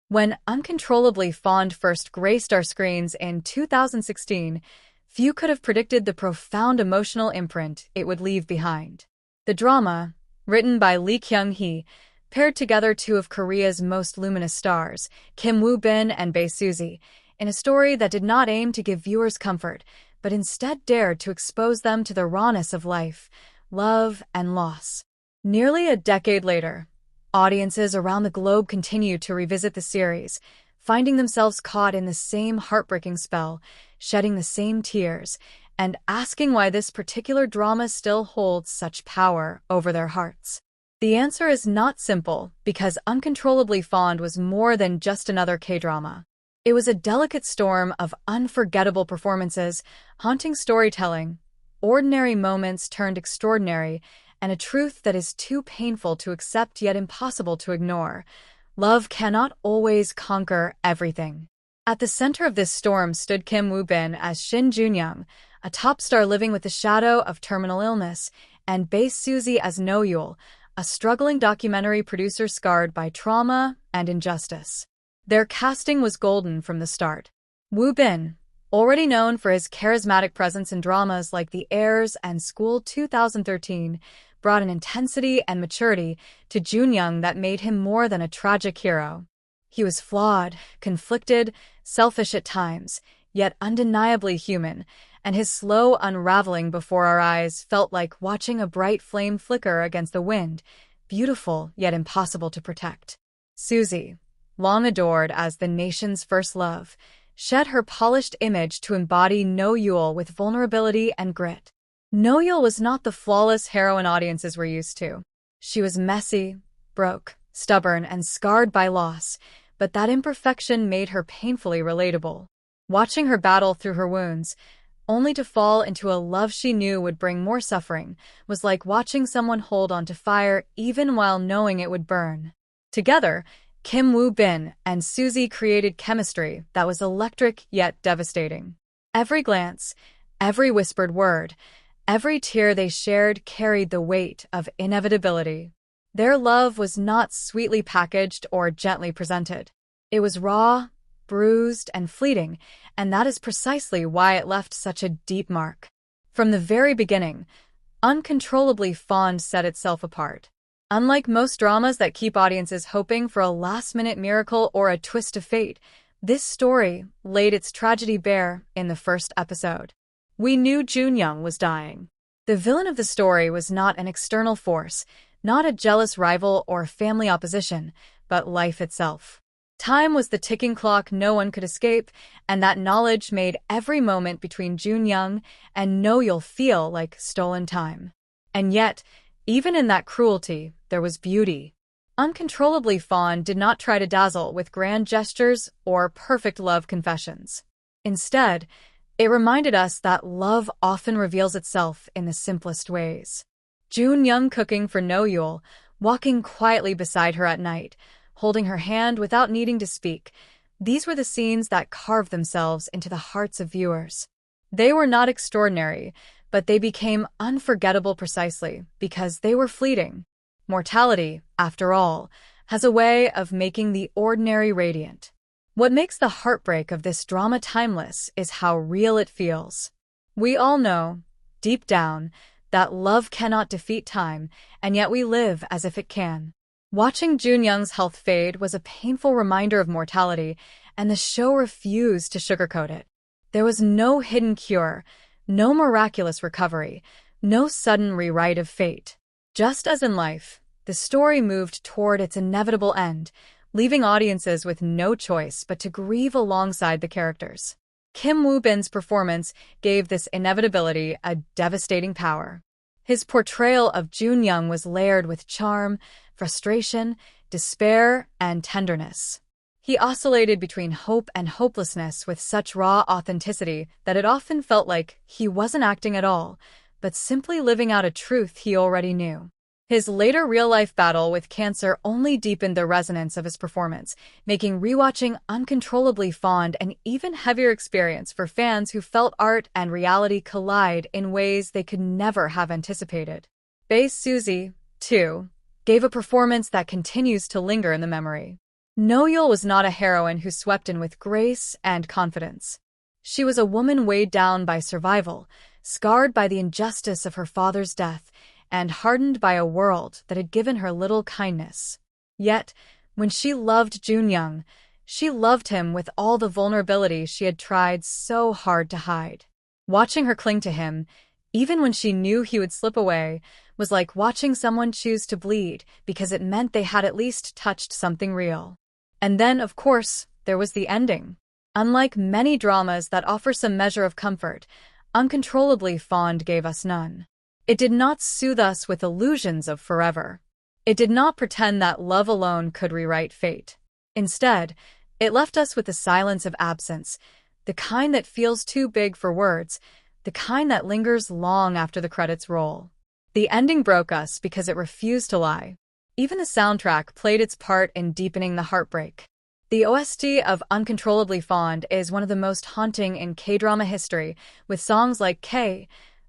When Uncontrollably Fond first graced our screens in 2016, few could have predicted the profound emotional imprint it would leave behind. The drama, written by Lee Kyung-hee, paired together two of Korea's most luminous stars, Kim Woo-bin and Bae Suzy, in a story that did not aim to give viewers comfort, but instead dared to expose them to the rawness of life, love, and loss. Nearly a decade later, audiences around the globe continue to revisit the series, finding themselves caught in the same heartbreaking spell, shedding the same tears, and asking why this particular drama still holds such power over their hearts. The answer is not simple, because Uncontrollably Fond was more than just another K-drama. It was a delicate storm of unforgettable performances, haunting storytelling, ordinary moments turned extraordinary, and a truth that is too painful to accept yet impossible to ignore. Love cannot always conquer everything. At the center of this storm stood Kim Woo-bin as Joon Young, a top star living with the shadow of terminal illness, and Bae Suzy as Yul, a struggling documentary producer scarred by trauma and injustice. Their casting was golden from the start. Woo-bin, already known for his charismatic presence in dramas like The Heirs and School 2013, brought an intensity and maturity to Joon Young that made him more than a tragic hero. He was flawed, conflicted, selfish at times, yet undeniably human, and his slow unraveling before our eyes felt like watching a bright flame flicker against the wind, beautiful yet impossible to protect. Suzy, long adored as the nation's first love, shed her polished image to embody Yul with vulnerability and grit. Yul was not the flawless heroine audiences were used to. She was messy, broke, stubborn, and scarred by loss, but that imperfection made her painfully relatable. Watching her battle through her wounds, only to fall into a love she knew would bring more suffering, was like watching someone hold onto fire even while knowing it would burn. Together, Kim Woo-bin and Suzy created chemistry that was electric yet devastating. Every glance, every whispered word, every tear they shared carried the weight of inevitability. Their love was not sweetly packaged or gently presented. It was raw, bruised, and fleeting, and that is precisely why it left such a deep mark. From the very beginning, Uncontrollably Fond set itself apart. Unlike most dramas that keep audiences hoping for a last-minute miracle or a twist of fate, this story laid its tragedy bare in the first episode. We knew Joon Young was dying. The villain of the story was not an external force, not a jealous rival or family opposition, but life itself. Time was the ticking clock no one could escape, and that knowledge made every moment between Joon Young and Yul feel like stolen time. And yet, even in that cruelty, there was beauty. Uncontrollably Fond did not try to dazzle with grand gestures or perfect love confessions. Instead, it reminded us that love often reveals itself in the simplest ways. Joon Young cooking for Yul, walking quietly beside her at night, holding her hand without needing to speak. These were the scenes that carved themselves into the hearts of viewers. They were not extraordinary, but they became unforgettable precisely because they were fleeting. Mortality, after all, has a way of making the ordinary radiant. What makes the heartbreak of this drama timeless is how real it feels. We all know, deep down, that love cannot defeat time, and yet we live as if it can. Watching Joon Young's health fade was a painful reminder of mortality, and the show refused to sugarcoat it. There was no hidden cure, no miraculous recovery, no sudden rewrite of fate. Just as in life, the story moved toward its inevitable end, leaving audiences with no choice but to grieve alongside the characters. Kim Woo-bin's performance gave this inevitability a devastating power. His portrayal of Joon Young was layered with charm, frustration, despair, and tenderness. He oscillated between hope and hopelessness with such raw authenticity that it often felt like he wasn't acting at all, but simply living out a truth he already knew. His later real-life battle with cancer only deepened the resonance of his performance, making rewatching Uncontrollably Fond an even heavier experience for fans who felt art and reality collide in ways they could never have anticipated. Bae Suzy, too, gave a performance that continues to linger in the memory. Noyul was not a heroine who swept in with grace and confidence. She was a woman weighed down by survival, scarred by the injustice of her father's death, and hardened by a world that had given her little kindness. Yet, when she loved Joon Young, she loved him with all the vulnerability she had tried so hard to hide. Watching her cling to him, even when she knew he would slip away, was like watching someone choose to bleed because it meant they had at least touched something real. And then, of course, there was the ending. Unlike many dramas that offer some measure of comfort, Uncontrollably Fond gave us none. It did not soothe us with illusions of forever. It did not pretend that love alone could rewrite fate. Instead, it left us with the silence of absence, the kind that feels too big for words, the kind that lingers long after the credits roll. The ending broke us because it refused to lie. Even the soundtrack played its part in deepening the heartbreak. The OST of Uncontrollably Fond is one of the most haunting in K-drama history, with songs like K,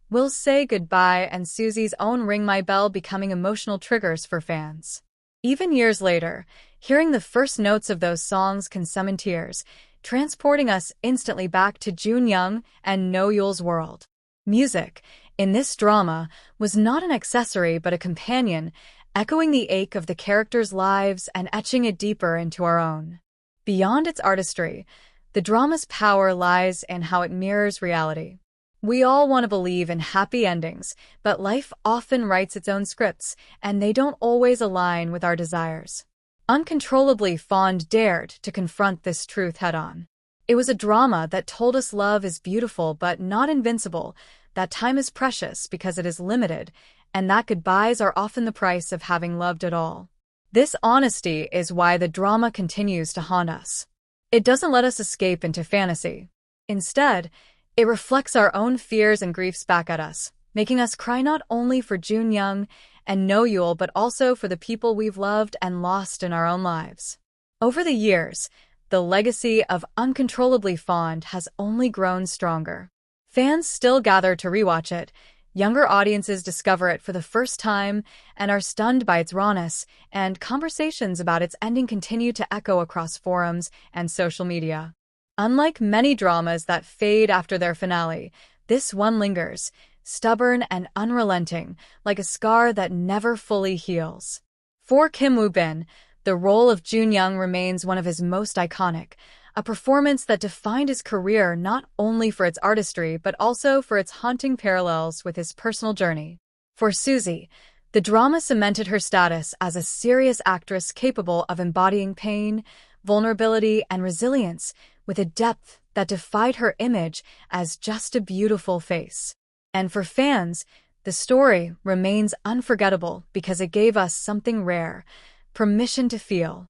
We'll Say Goodbye, and Suzy's own Ring My Bell becoming emotional triggers for fans. Even years later, hearing the first notes of those songs can summon tears, transporting us instantly back to Joon Young and Noyul's world. Music, in this drama, was not an accessory but a companion, echoing the ache of the characters' lives and etching it deeper into our own. Beyond its artistry, the drama's power lies in how it mirrors reality. We all want to believe in happy endings, but life often writes its own scripts, and they don't always align with our desires. Uncontrollably Fond dared to confront this truth head-on. It was a drama that told us love is beautiful but not invincible, that time is precious because it is limited, and that goodbyes are often the price of having loved at all. This honesty is why the drama continues to haunt us. It doesn't let us escape into fantasy. Instead, it reflects our own fears and griefs back at us, making us cry not only for Joon Young and Noyul but also for the people we've loved and lost in our own lives. Over the years, the legacy of Uncontrollably Fond has only grown stronger. Fans still gather to rewatch it, younger audiences discover it for the first time and are stunned by its rawness, and conversations about its ending continue to echo across forums and social media. Unlike many dramas that fade after their finale, this one lingers, stubborn and unrelenting, like a scar that never fully heals. For Kim Woo-bin, the role of Joon Young remains one of his most iconic, a performance that defined his career not only for its artistry but also for its haunting parallels with his personal journey. For Suzy, the drama cemented her status as a serious actress capable of embodying pain, vulnerability, and resilience with a depth that defied her image as just a beautiful face. And for fans, the story remains unforgettable because it gave us something rare, permission to feel.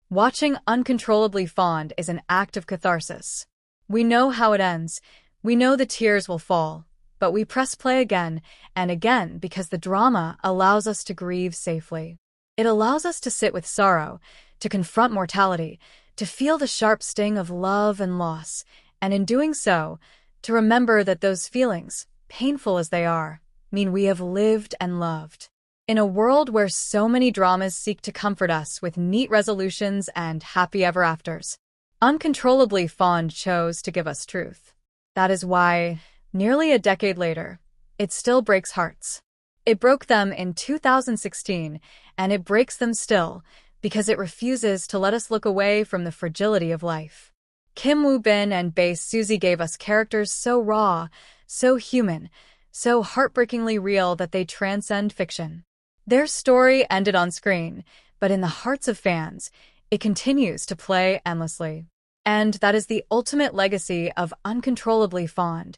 Watching Uncontrollably Fond is an act of catharsis. We know how it ends, we know the tears will fall, but we press play again and again because the drama allows us to grieve safely. It allows us to sit with sorrow, to confront mortality, to feel the sharp sting of love and loss, and in doing so, to remember that those feelings, painful as they are, mean we have lived and loved. In a world where so many dramas seek to comfort us with neat resolutions and happy ever afters, Uncontrollably Fond chose to give us truth. That is why, nearly a decade later, it still breaks hearts. It broke them in 2016, and it breaks them still, because it refuses to let us look away from the fragility of life. Kim Woo-bin and Bae Suzy gave us characters so raw, so human, so heartbreakingly real that they transcend fiction. Their story ended on screen, but in the hearts of fans, it continues to play endlessly. And that is the ultimate legacy of Uncontrollably Fond.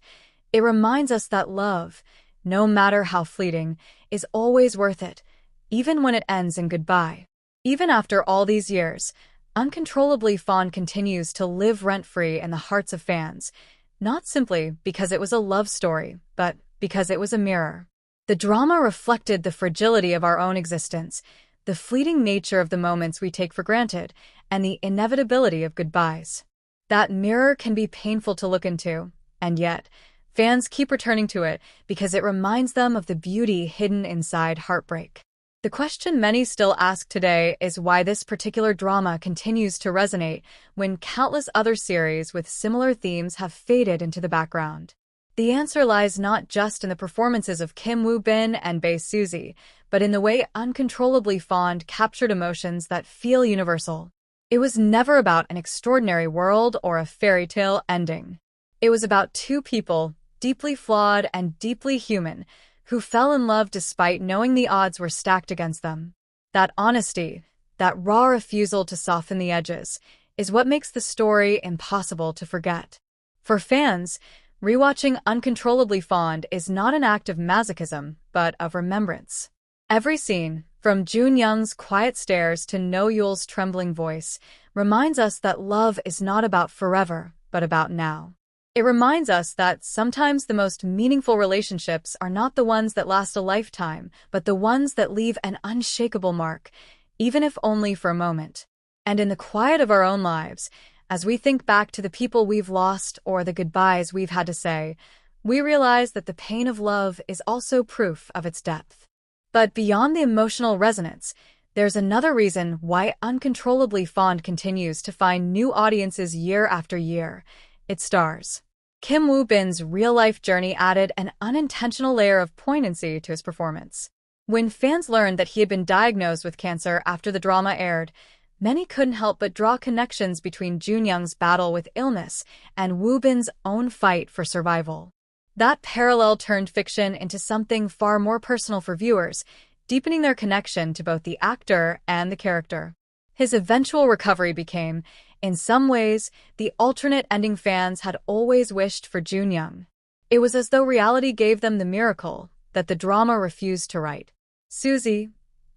It reminds us that love, no matter how fleeting, is always worth it, even when it ends in goodbye. Even after all these years, Uncontrollably Fond continues to live rent-free in the hearts of fans, not simply because it was a love story, but because it was a mirror. The drama reflected the fragility of our own existence, the fleeting nature of the moments we take for granted, and the inevitability of goodbyes. That mirror can be painful to look into, and yet, fans keep returning to it because it reminds them of the beauty hidden inside heartbreak. The question many still ask today is why this particular drama continues to resonate when countless other series with similar themes have faded into the background. The answer lies not just in the performances of Kim Woo-bin and Bae Suzy, but in the way Uncontrollably Fond captured emotions that feel universal. It was never about an extraordinary world or a fairy tale ending. It was about two people, deeply flawed and deeply human, who fell in love despite knowing the odds were stacked against them. That honesty, that raw refusal to soften the edges, is what makes the story impossible to forget. For fans, rewatching Uncontrollably Fond is not an act of masochism, but of remembrance. Every scene, from Joon Young's quiet stares to No Yul's trembling voice, reminds us that love is not about forever, but about now. It reminds us that sometimes the most meaningful relationships are not the ones that last a lifetime, but the ones that leave an unshakable mark, even if only for a moment. And in the quiet of our own lives, as we think back to the people we've lost or the goodbyes we've had to say, we realize that the pain of love is also proof of its depth. But beyond the emotional resonance, there's another reason why Uncontrollably Fond continues to find new audiences year after year. Its stars. Kim Woo-bin's real-life journey added an unintentional layer of poignancy to his performance. When fans learned that he had been diagnosed with cancer after the drama aired, many couldn't help but draw connections between Joon Young's battle with illness and Woo-bin's own fight for survival. That parallel turned fiction into something far more personal for viewers, deepening their connection to both the actor and the character. His eventual recovery became, in some ways, the alternate ending fans had always wished for Joon Young. It was as though reality gave them the miracle that the drama refused to write. Suzy,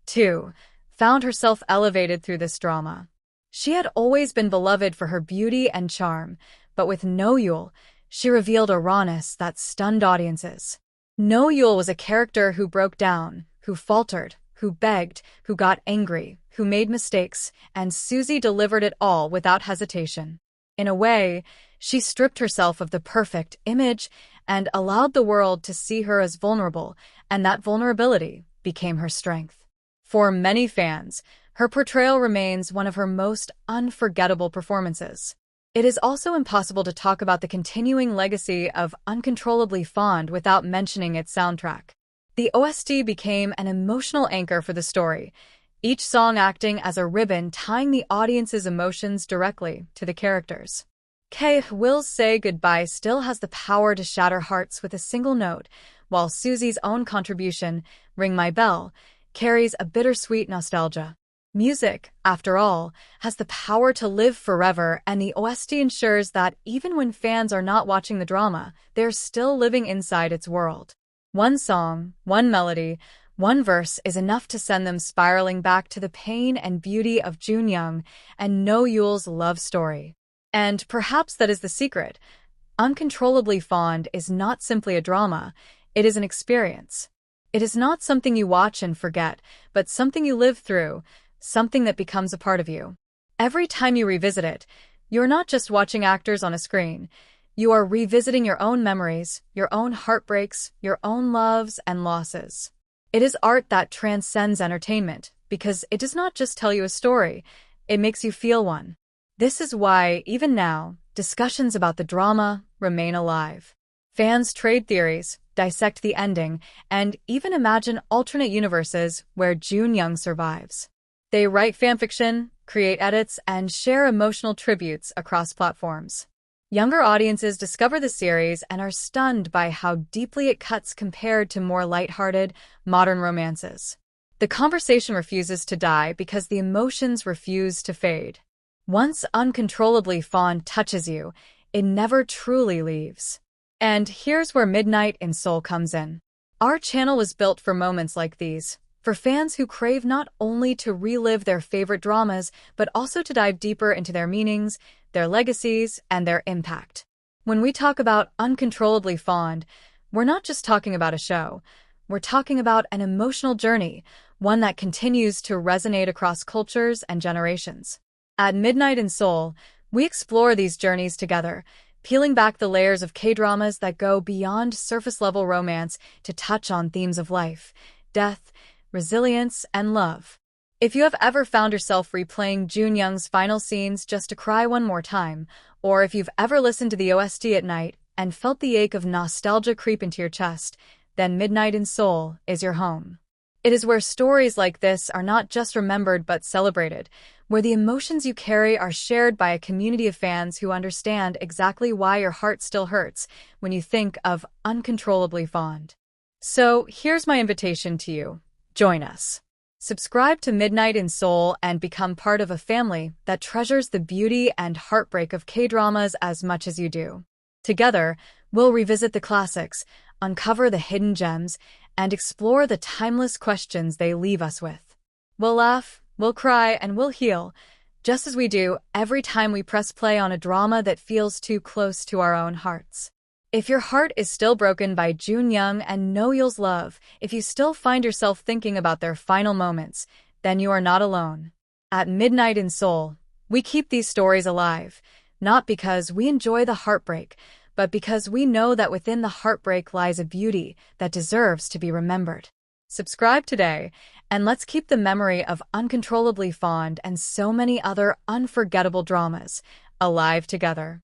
too, found herself elevated through this drama. She had always been beloved for her beauty and charm, but with No Yul, she revealed a rawness that stunned audiences. No Yul was a character who broke down, who faltered, who begged, who got angry, who made mistakes, and Suzy delivered it all without hesitation. In a way, she stripped herself of the perfect image and allowed the world to see her as vulnerable, and that vulnerability became her strength. For many fans, her portrayal remains one of her most unforgettable performances. It is also impossible to talk about the continuing legacy of Uncontrollably Fond without mentioning its soundtrack. The OST became an emotional anchor for the story, each song acting as a ribbon tying the audience's emotions directly to the characters. K. Will's Say Goodbye still has the power to shatter hearts with a single note, while Suzy's own contribution, Ring My Bell, carries a bittersweet nostalgia. Music, after all, has the power to live forever, and the OST ensures that even when fans are not watching the drama, they're still living inside its world. One song, one melody, one verse is enough to send them spiraling back to the pain and beauty of Joon Young and No Yul's love story. And perhaps that is the secret. Uncontrollably Fond is not simply a drama, it is an experience. It is not something you watch and forget, but something you live through, something that becomes a part of you. Every time you revisit it, you're not just watching actors on a screen. You are revisiting your own memories, your own heartbreaks, your own loves and losses. It is art that transcends entertainment, because it does not just tell you a story, it makes you feel one. This is why, even now, discussions about the drama remain alive. Fans trade theories, dissect the ending, and even imagine alternate universes where Joon Young survives. They write fanfiction, create edits, and share emotional tributes across platforms. Younger audiences discover the series and are stunned by how deeply it cuts compared to more lighthearted, modern romances. The conversation refuses to die because the emotions refuse to fade. Once Uncontrollably Fond touches you, it never truly leaves. And here's where Midnight in Seoul comes in. Our channel was built for moments like these, for fans who crave not only to relive their favorite dramas, but also to dive deeper into their meanings, their legacies, and their impact. When we talk about Uncontrollably Fond, we're not just talking about a show. We're talking about an emotional journey, one that continues to resonate across cultures and generations. At Midnight in Seoul, we explore these journeys together, peeling back the layers of K-dramas that go beyond surface-level romance to touch on themes of life, death, resilience, and love. If you have ever found yourself replaying Joon Young's final scenes just to cry one more time, or if you've ever listened to the OST at night and felt the ache of nostalgia creep into your chest, then Midnight in Seoul is your home. It is where stories like this are not just remembered but celebrated, where the emotions you carry are shared by a community of fans who understand exactly why your heart still hurts when you think of Uncontrollably Fond. So, here's my invitation to you. Join us. Subscribe to Midnight in Seoul and become part of a family that treasures the beauty and heartbreak of K-dramas as much as you do. Together, we'll revisit the classics, uncover the hidden gems, and explore the timeless questions they leave us with. We'll laugh, we'll cry, and we'll heal, just as we do every time we press play on a drama that feels too close to our own hearts. If your heart is still broken by Joon Young and No Yeol's love, if you still find yourself thinking about their final moments, then you are not alone. At Midnight in Seoul, we keep these stories alive, not because we enjoy the heartbreak, but because we know that within the heartbreak lies a beauty that deserves to be remembered. Subscribe today, and let's keep the memory of Uncontrollably Fond and so many other unforgettable dramas alive together.